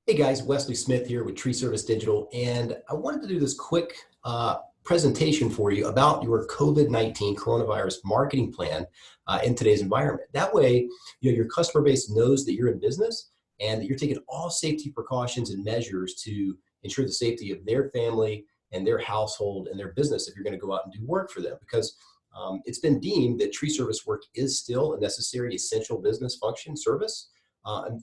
Hey guys, Wesley Smith here with Tree Service Digital, and I wanted to do this quick presentation for you about your COVID-19 coronavirus marketing plan in today's environment. That way, your customer base knows that you're in business and that you're taking all safety precautions and measures to ensure the safety of their family and their household and their business if you're going to go out and do work for them. Because it's been deemed that tree service work is still a necessary, essential business function service.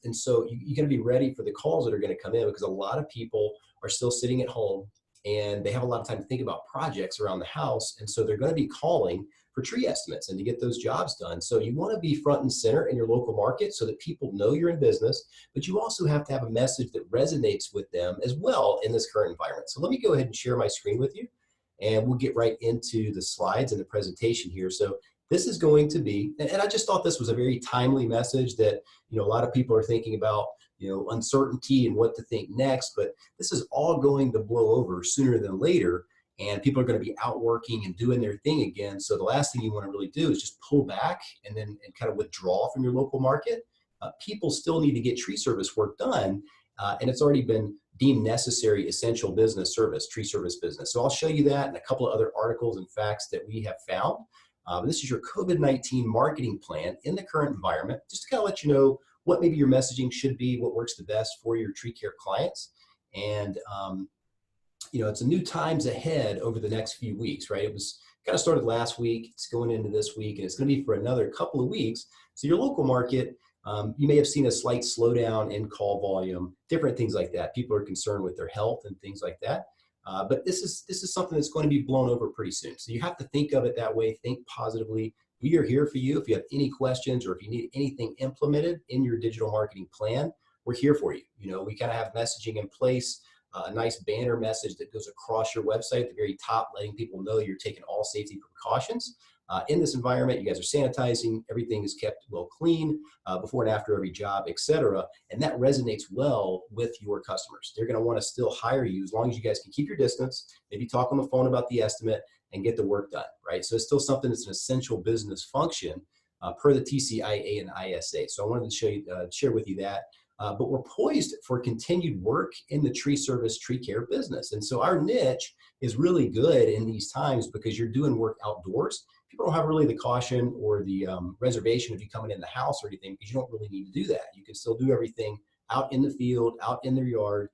And so you got to be ready for the calls that are going to come in because a lot of people are still sitting at home and they have a lot of time to think about projects around the house. And so they're going to be calling for tree estimates and to get those jobs done. So you want to be front and center in your local market so that people know you're in business, but you also have to have a message that resonates with them as well in this current environment. So let me go ahead and share my screen with you and we'll get right into the slides and the presentation here. So this is going to be, and I just thought this was a very timely message that, a lot of people are thinking about, uncertainty and what to think next, but this is all going to blow over sooner than later. And people are going to be out working and doing their thing again. So the last thing you want to really do is just pull back and then kind of withdraw from your local market. People still need to get tree service work done. And it's already been deemed necessary, essential business service, tree service business. So I'll show you that and a couple of other articles and facts that we have found. This is your COVID-19 marketing plan in the current environment, just to kind of let you know what maybe your messaging should be, what works the best for your tree care clients. And, it's a new times ahead over the next few weeks, right? It was kind of started last week, it's going into this week, and it's going to be for another couple of weeks. So your local market, you may have seen a slight slowdown in call volume, different things like that. People are concerned with their health and things like that. But this is something that's going to be blown over pretty soon. So you have to think of it that way, think positively. We are here for you. If you have any questions or if you need anything implemented in your digital marketing plan, we're here for you. We kind of have messaging in place, a nice banner message that goes across your website at the very top, letting people know you're taking all safety precautions. In this environment, you guys are sanitizing, everything is kept well clean before and after every job, etc. And that resonates well with your customers. They're going to want to still hire you as long as you guys can keep your distance, maybe talk on the phone about the estimate and get the work done, right? So it's still something that's an essential business function per the TCIA and ISA. So I wanted to show you, share with you that. But we're poised for continued work in the tree service, tree care business. And so our niche is really good in these times because you're doing work outdoors. People don't have really the caution or the reservation of you coming in the house or anything because you don't really need to do that. You can still do everything out in the field, out in their yard.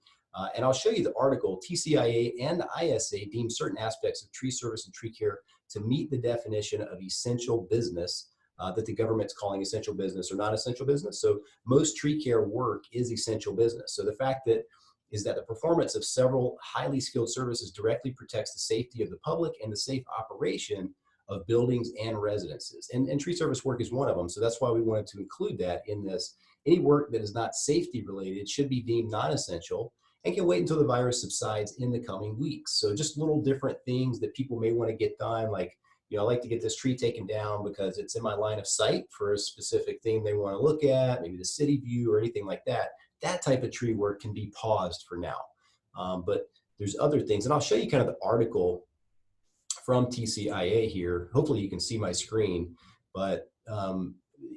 And I'll show you the article. TCIA and the ISA deem certain aspects of tree service and tree care to meet the definition of essential business that the government's calling essential business or not essential business. So most tree care work is essential business. So the fact that is that the performance of several highly skilled services directly protects the safety of the public and the safe operation of buildings and residences. And tree service work is one of them. So that's why we wanted to include that in this. Any work that is not safety related should be deemed non-essential and can wait until the virus subsides in the coming weeks. So just little different things that people may want to get done, like, I like to get this tree taken down because it's in my line of sight for a specific thing they want to look at, maybe the city view or anything like that. That type of tree work can be paused for now. But there's other things, and I'll show you kind of the article from TCIA here. Hopefully you can see my screen, but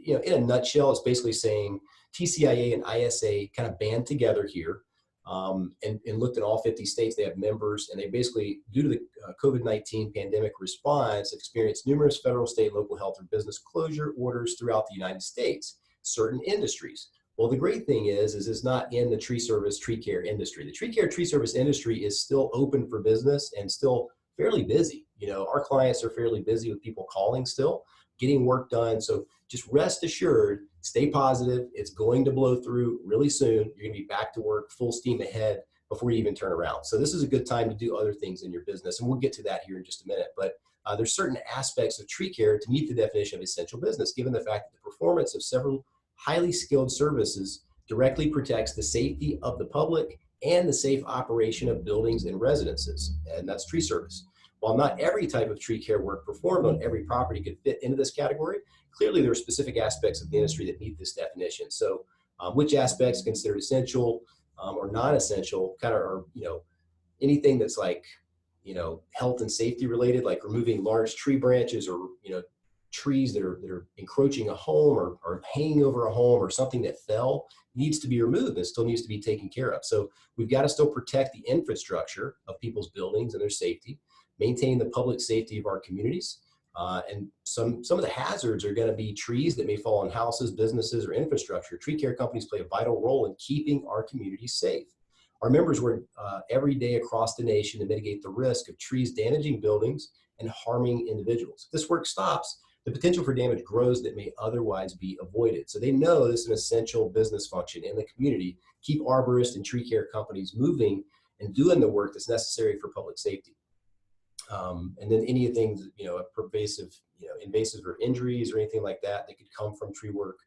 in a nutshell, it's basically saying TCIA and ISA kind of band together here. And looked at all 50 states. They have members, and they basically, due to the COVID-19 pandemic response, experienced numerous federal, state, local health or business closure orders throughout the United States, certain industries. Well, the great thing is it's not in the tree service, tree care industry. The tree care, tree service industry is still open for business and still fairly busy. Our clients are fairly busy with people calling still, getting work done. So just rest assured, stay positive. It's going to blow through really soon. You're going to be back to work full steam ahead before you even turn around. So this is a good time to do other things in your business. And we'll get to that here in just a minute. But there's certain aspects of tree care to meet the definition of essential business, given the fact that the performance of several highly skilled services directly protects the safety of the public and the safe operation of buildings and residences. And that's tree service. While not every type of tree care work performed on every property could fit into this category, clearly there are specific aspects of the industry that meet this definition. So which aspects considered essential or non-essential kind of are, anything that's like, health and safety related, like removing large tree branches or, trees that are encroaching a home or hanging over a home or something that fell needs to be removed and still needs to be taken care of. So we've got to still protect the infrastructure of people's buildings and their safety, maintain the public safety of our communities. And some of the hazards are going to be trees that may fall on houses, businesses, or infrastructure. Tree care companies play a vital role in keeping our communities safe. Our members work every day across the nation to mitigate the risk of trees damaging buildings and harming individuals. If this work stops, the potential for damage grows that may otherwise be avoided. So they know this is an essential business function in the community. Keep arborists and tree care companies moving and doing the work that's necessary for public safety. And then anything, pervasive, invasive or injuries or anything like that that could come from tree work.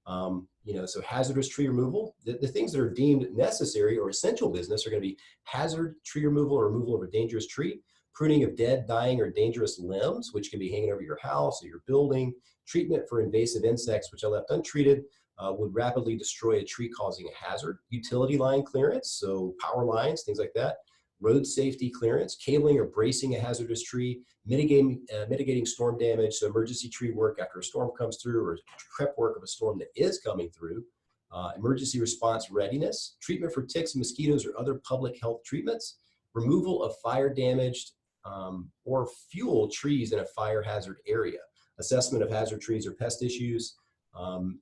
So hazardous tree removal, the things that are deemed necessary or essential business are going to be hazard tree removal or removal of a dangerous tree, pruning of dead, dying, or dangerous limbs, which can be hanging over your house or your building, treatment for invasive insects, which are left untreated, would rapidly destroy a tree causing a hazard, utility line clearance, so power lines, things like that, road safety clearance, cabling or bracing a hazardous tree, mitigating storm damage, so emergency tree work after a storm comes through or prep work of a storm that is coming through, emergency response readiness, treatment for ticks and mosquitoes or other public health treatments, removal of fire damaged or fuel trees in a fire hazard area, assessment of hazard trees or pest issues,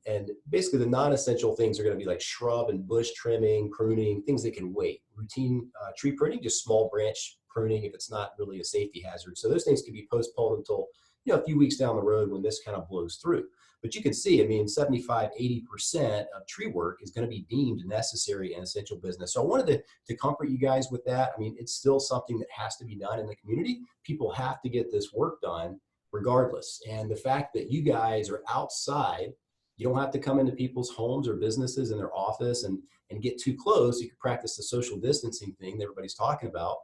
and basically the non-essential things are going to be like shrub and bush trimming, pruning, things that can wait. Routine tree pruning, just small branch pruning if it's not really a safety hazard. So those things can be postponed until a few weeks down the road when this kind of blows through. But you can see, 75–80% of tree work is going to be deemed necessary and essential business. So I wanted to comfort you guys with that. It's still something that has to be done in the community. People have to get this work done regardless. And the fact that you guys are outside, you don't have to come into people's homes or businesses in their office and get too close. You can practice the social distancing thing that everybody's talking about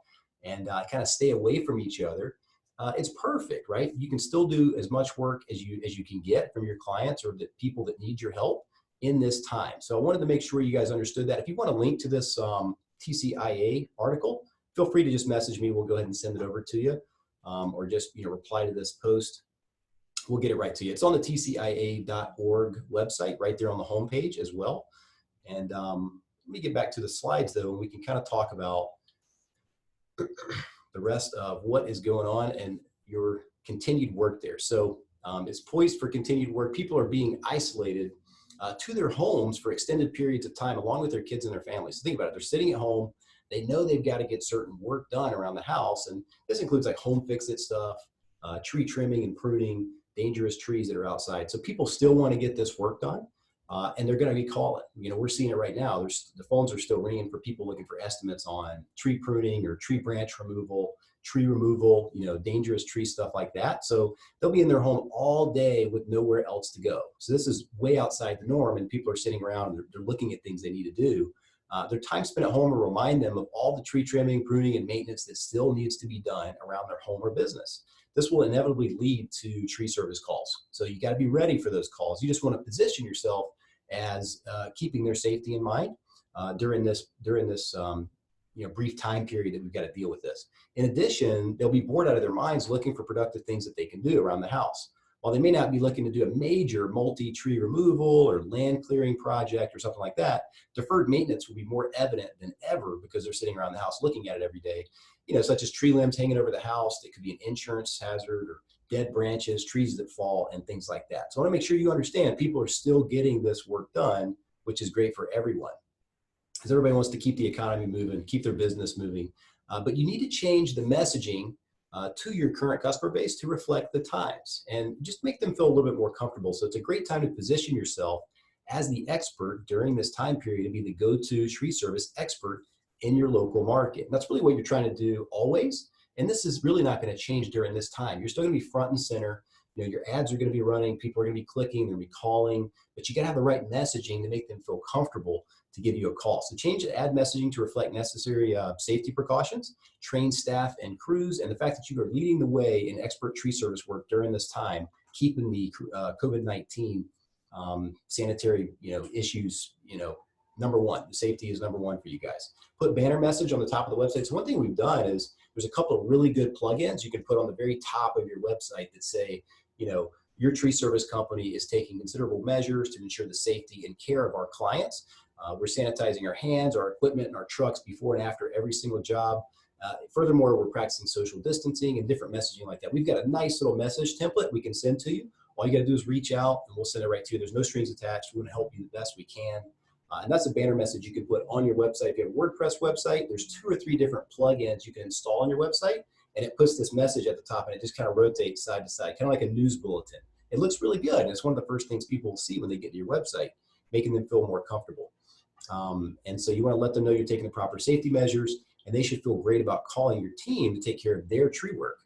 and kind of stay away from each other. It's perfect, right? You can still do as much work as you can get from your clients or the people that need your help in this time. So I wanted to make sure you guys understood that. If you want a link to this TCIA article, feel free to just message me. We'll go ahead and send it over to you, or just reply to this post. We'll get it right to you. It's on the tcia.org website, right there on the homepage as well. And let me get back to the slides though, and we can kind of talk about the rest of what is going on and your continued work there. So it's poised for continued work. People are being isolated to their homes for extended periods of time along with their kids and their families. So think about it. They're sitting at home. They know they've got to get certain work done around the house. And this includes like home fix-it stuff, tree trimming and pruning, dangerous trees that are outside. So people still want to get this work done. And they're going to be calling. We're seeing it right now. The phones are still ringing for people looking for estimates on tree pruning or tree branch removal, tree removal, dangerous tree stuff like that. So they'll be in their home all day with nowhere else to go. So this is way outside the norm, and people are sitting around and they're looking at things they need to do. Their time spent at home will remind them of all the tree trimming, pruning, and maintenance that still needs to be done around their home or business. This will inevitably lead to tree service calls. So you got to be ready for those calls. You just want to position yourself as keeping their safety in mind during this brief time period that we've got to deal with this. In addition, they'll be bored out of their minds looking for productive things that they can do around the house. While they may not be looking to do a major multi-tree removal or land clearing project or something like that, deferred maintenance will be more evident than ever because they're sitting around the house looking at it every day, such as tree limbs hanging over the house that could be an insurance hazard, or dead branches, trees that fall, and things like that. So I want to make sure you understand people are still getting this work done, which is great for everyone, because everybody wants to keep the economy moving, keep their business moving. But you need to change the messaging to your current customer base to reflect the times and just make them feel a little bit more comfortable. So it's a great time to position yourself as the expert during this time period and be the go-to tree service expert in your local market. And that's really what you're trying to do always. And this is really not going to change during this time. You're still going to be front and center. Your ads are going to be running. People are going to be clicking. They're going to be calling. But you got to have the right messaging to make them feel comfortable to give you a call. So change the ad messaging to reflect necessary safety precautions, train staff and crews, and the fact that you are leading the way in expert tree service work during this time, keeping the COVID-19 sanitary issues number one. The safety is number one for you guys. Put banner message on the top of the website. So one thing we've done is there's a couple of really good plugins you can put on the very top of your website that say, your tree service company is taking considerable measures to ensure the safety and care of our clients. We're sanitizing our hands, our equipment, and our trucks before and after every single job. Furthermore, we're practicing social distancing and different messaging like that. We've got a nice little message template we can send to you. All you got to do is reach out and we'll send it right to you. There's no strings attached. We want to help you the best we can. And that's a banner message you can put on your website. If you have a WordPress website, there's 2 or 3 different plugins you can install on your website, and it puts this message at the top and it just kind of rotates side to side, kind of like a news bulletin. It looks really good. And it's one of the first things people will see when they get to your website, making them feel more comfortable. And so you want to let them know you're taking the proper safety measures, and they should feel great about calling your team to take care of their tree work.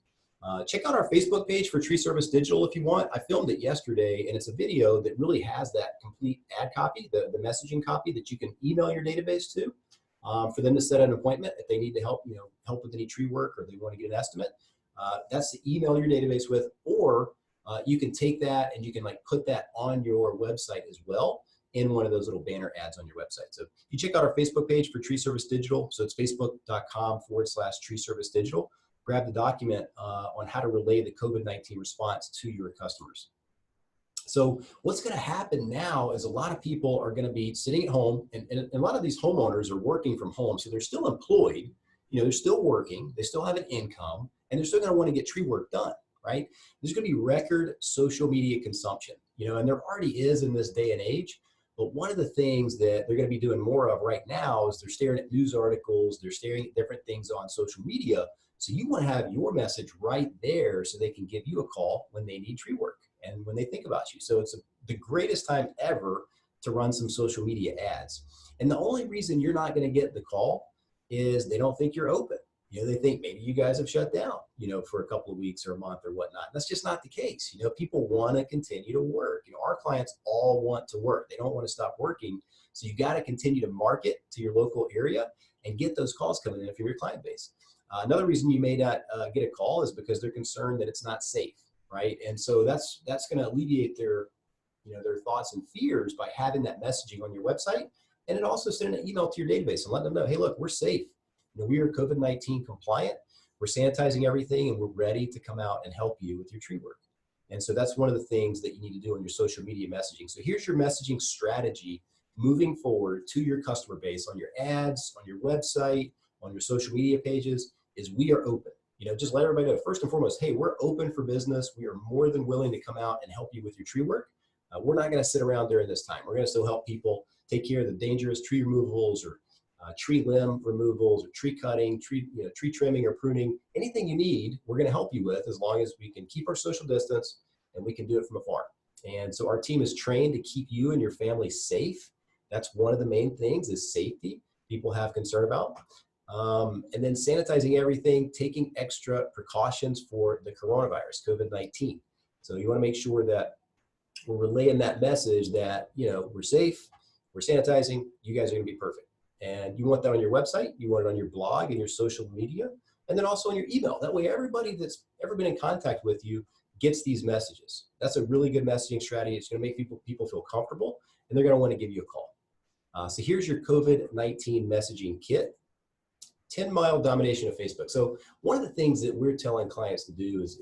Check out our Facebook page for Tree Service Digital if you want. I filmed it yesterday, and it's a video that really has that complete ad copy, the messaging copy that you can email your database to, for them to set an appointment if they need to help, help with any tree work, or they want to get an estimate. That's to email your database with, or you can take that and you can put that on your website as well, in one of those little banner ads on your website. So you check out our Facebook page for Tree Service Digital. So it's facebook.com/Tree Service Digital. Grab the document on how to relay the COVID-19 response to your customers. So what's going to happen now is a lot of people are going to be sitting at home, and a lot of these homeowners are working from home. So they're still employed, they're still working, they still have an income, and they're still going to want to get tree work done, right? There's going to be record social media consumption, and there already is in this day and age. But one of the things that they're going to be doing more of right now is they're staring at news articles, they're staring at different things on social media. So you want to have your message right there so they can give you a call when they need tree work and when they think about you. So it's the greatest time ever to run some social media ads. And the only reason you're not going to get the call is they don't think you're open. They think maybe you guys have shut down, for a couple of weeks or a month or whatnot. That's just not the case. People want to continue to work. Our clients all want to work. They don't want to stop working. So you got to continue to market to your local area and get those calls coming in from your client base. Another reason you may not get a call is because they're concerned that it's not safe, right? And so that's going to alleviate their thoughts and fears by having that messaging on your website, and it also sending an email to your database and letting them know, hey, look, we're safe. We are COVID-19 compliant. We're sanitizing everything, and we're ready to come out and help you with your tree work. And so that's one of the things that you need to do on your social media messaging. So here's your messaging strategy moving forward to your customer base on your ads, on your website, on your social media pages, is we are open. Just let everybody know, first and foremost, hey, we're open for business. We are more than willing to come out and help you with your tree work. We're not going to sit around during this time. We're going to still help people take care of the dangerous tree removals or tree limb removals or tree cutting, tree trimming or pruning. Anything you need, we're going to help you with, as long as we can keep our social distance and we can do it from afar. And so our team is trained to keep you and your family safe. That's one of the main things, is safety people have concern about. And then sanitizing everything, taking extra precautions for the coronavirus, COVID-19. So you want to make sure that we're relaying that message that, we're safe, we're sanitizing, you guys are going to be perfect. And you want that on your website, you want it on your blog and your social media, and then also on your email. That way everybody that's ever been in contact with you gets these messages. That's a really good messaging strategy. It's going to make people feel comfortable, and they're going to want to give you a call. So here's your COVID-19 messaging kit. 10-mile domination of Facebook. So one of the things that we're telling clients to do is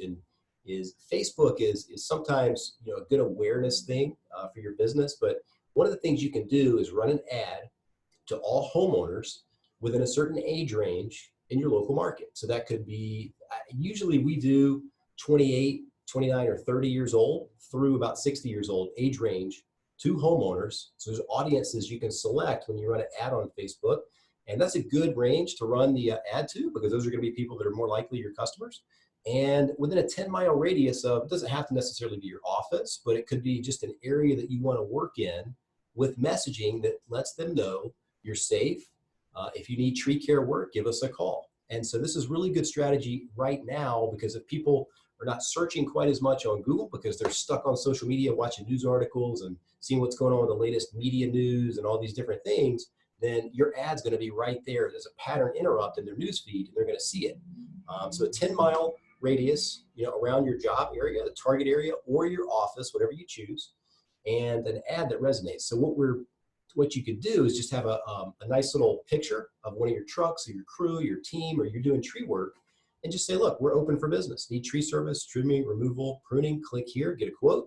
Facebook is sometimes a good awareness thing for your business, but one of the things you can do is run an ad to all homeowners within a certain age range in your local market. So that could be, usually we do 28, 29, or 30 years old through about 60 years old age range to homeowners. So there's audiences you can select when you run an ad on Facebook. And that's a good range to run the ad to, because those are going to be people that are more likely your customers. And within a 10-mile radius of, it doesn't have to necessarily be your office, but it could be just an area that you want to work in, with messaging that lets them know you're safe. If you need tree care work, give us a call. And so this is really good strategy right now, because if people are not searching quite as much on Google because they're stuck on social media watching news articles and seeing what's going on with the latest media news and all these different things, then your ad's going to be right there. There's a pattern interrupt in their news feed, and they're going to see it. So a 10-mile radius, around your job area, the target area, or your office, whatever you choose, and an ad that resonates. So what you could do is just have a nice little picture of one of your trucks or your crew, your team, or you're doing tree work, and just say, look, we're open for business. Need tree service, trimming, removal, pruning, click here, get a quote.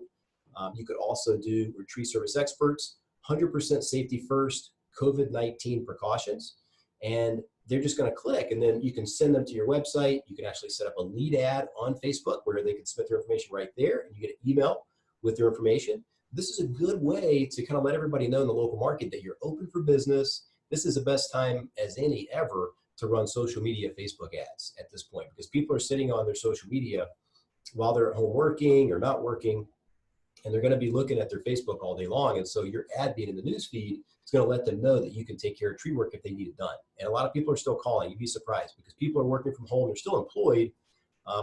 You could also do, we're tree service experts, 100% safety first, COVID-19 precautions. And they're just going to click, and then you can send them to your website. You can actually set up a lead ad on Facebook where they can submit their information right there, and you get an email with their information. This is a good way to kind of let everybody know in the local market that you're open for business. This is the best time as any ever to run social media Facebook ads at this point, because people are sitting on their social media while they're at home working or not working, and they're going to be looking at their Facebook all day long. And so your ad being in the news feed is going to let them know that you can take care of tree work if they need it done. And a lot of people are still calling. You'd be surprised, because people are working from home. They're still employed.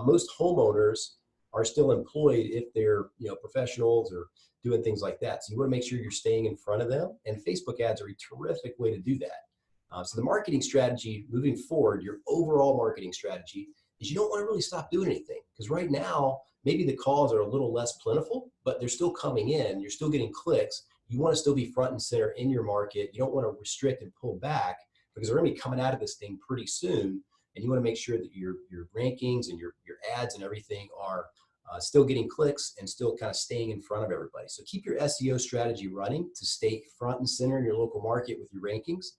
Most homeowners are still employed if they're professionals or doing things like that. So you want to make sure you're staying in front of them. And Facebook ads are a terrific way to do that. So the marketing strategy moving forward, your overall marketing strategy, is you don't want to really stop doing anything, because right now maybe the calls are a little less plentiful, but they're still coming in. You're still getting clicks. You want to still be front and center in your market. You don't want to restrict and pull back, because they're going to be coming out of this thing pretty soon. And you want to make sure that your rankings and your ads and everything are still getting clicks and still kind of staying in front of everybody. So keep your SEO strategy running to stay front and center in your local market with your rankings.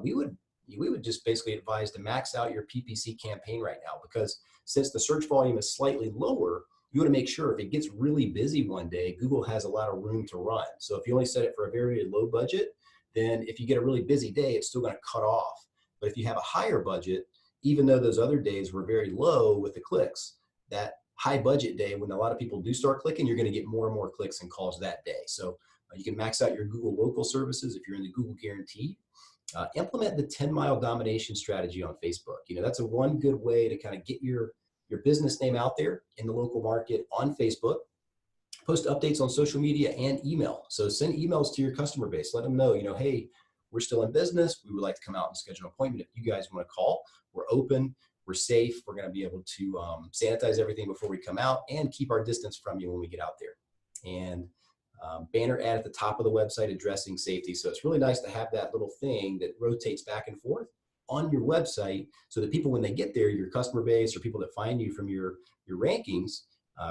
We would just basically advise to max out your PPC campaign right now, because since the search volume is slightly lower, you want to make sure if it gets really busy one day, Google has a lot of room to run. So if you only set it for a very low budget, then if you get a really busy day, it's still going to cut off. But if you have a higher budget, even though those other days were very low with the clicks, that high budget day, when a lot of people do start clicking, you're going to get more and more clicks and calls that day. So you can max out your Google local services if you're in the Google guarantee. Implement the 10-mile domination strategy on Facebook. That's a one good way to kind of get your business name out there in the local market on Facebook. Post updates on social media and email. So send emails to your customer base. Let them know, hey, we're still in business. We would like to come out and schedule an appointment. If you guys want to call, we're open, we're safe. We're going to be able to sanitize everything before we come out and keep our distance from you when we get out there. And banner ad at the top of the website addressing safety. So it's really nice to have that little thing that rotates back and forth on your website, so that people, when they get there, your customer base or people that find you from your rankings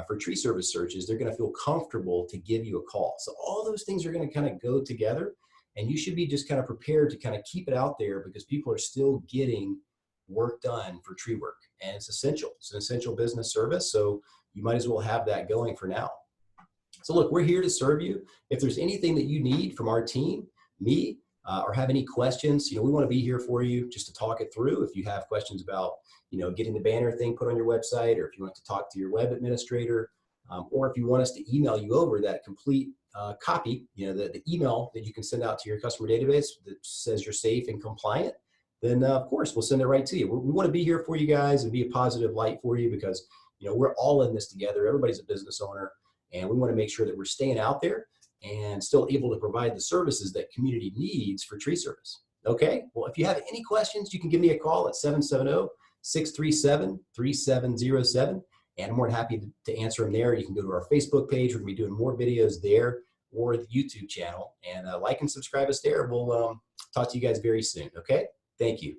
for tree service searches, they're going to feel comfortable to give you a call. So all those things are going to kind of go together, and you should be just kind of prepared to kind of keep it out there, because people are still getting work done for tree work, and it's essential. It's an essential business service, so you might as well have that going for now. So look, we're here to serve you. If there's anything that you need from our team, me, or have any questions, we want to be here for you just to talk it through. If you have questions about, getting the banner thing put on your website, or if you want to talk to your web administrator, or if you want us to email you over that complete copy, the email that you can send out to your customer database that says you're safe and compliant, then of course we'll send it right to you. We want to be here for you guys and be a positive light for you, because we're all in this together. Everybody's a business owner, and we want to make sure that we're staying out there and still able to provide the services that community needs for tree service. Okay, well, if you have any questions, you can give me a call at 770-637-3707, and I'm more than happy to answer them there. You can go to our Facebook page. We're going to be doing more videos there, or the YouTube channel, and like and subscribe us there. We'll talk to you guys very soon. Okay, thank you.